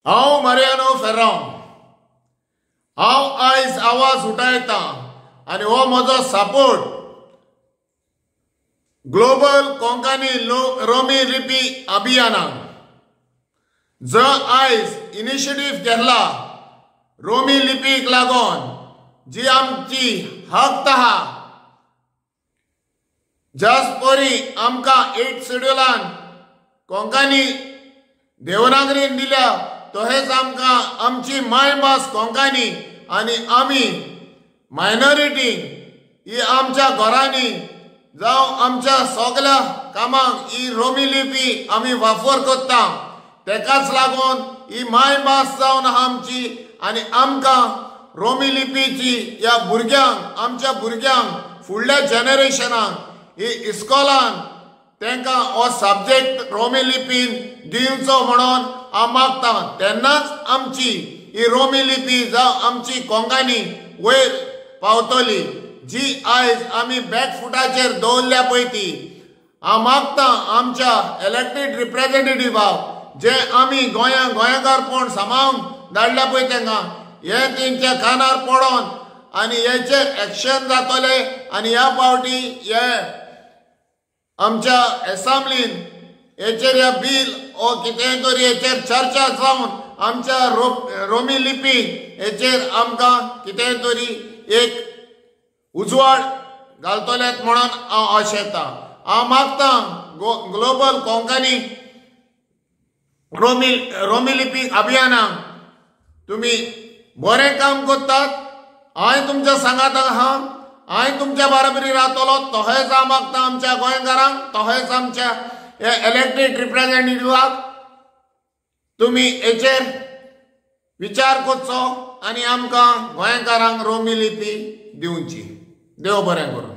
हांव मारियानो फेर्रांव हांव आयज आवाज उठयतां आनी हो म्हजो सपोर्ट ग्लोबल कोंकणी रोमी लिपी अभियानाक जो आयज इनिशिएटीव घेतला रोमी लिपीक लागून जी आमची हक आहा जस परी आमकां 8 शेड्युलान कोंकणी देवनागरीन दिल्या तशेंच आमकां आमची मायभास कोंकणी आनी आमी मायनॉरिटी ही आमच्या घरांनी जावं आमच्या सगळ्या कामाक ही रोमी लिपी आमी वापर करता तेकाच लागून ही मायभास जावन आमची आनी आमकां रोमी लिपीची ह्या भुरग्यांक आमच्या भुरग्यांक फुडल्या जनरेशनाक ही इस्कॉलान तांकां हो सब्जेक्ट रोमी लिपीन दिवचो म्हणून हांव मागतां तेन्नाच आमची ही रोमी लिपी जावं आमची कोंकणी वयर पावतली जी आयज आमी बॅकफुटाचेर दवरल्या पळय ती हांव मागतां आमच्या इलेक्टेड रिप्रेझेंटेटिव्हाक जे आमी गोंयकारपण सांबाळून धाडल्या पळय तांकां हे तेंच्या कानार पडोन आनी हेचेर एक्शन जातले आनी ह्या फावटी हे आमच्या एसेंब्लीन हेचेर हे बील ओ कितेंय तरी हेचेर चर्चा जावन आमच्या रोमी लिपी हेचेर आमकां कितेंय तरी एक उजवाड घालतलेत म्हणून हांव आशेतां हांव मागतां ग्लोबल कोंकणी रोमी लिपी अभियानाक तुमी बरें काम करतात हांव तुमच्या सांगात आहा हांव तुमच्या बाराबरी रावतलो तशेंच हांव मागतां आमच्या गोंयकारांक तशेंच आमच्या हे इलेक्टेड रिप्रेझेंटेटिव्हाक तुमी हेचेर विचार करचो आनी आमकां गोंयकारांक रोमी लिपी दिवची देव बरें करूं.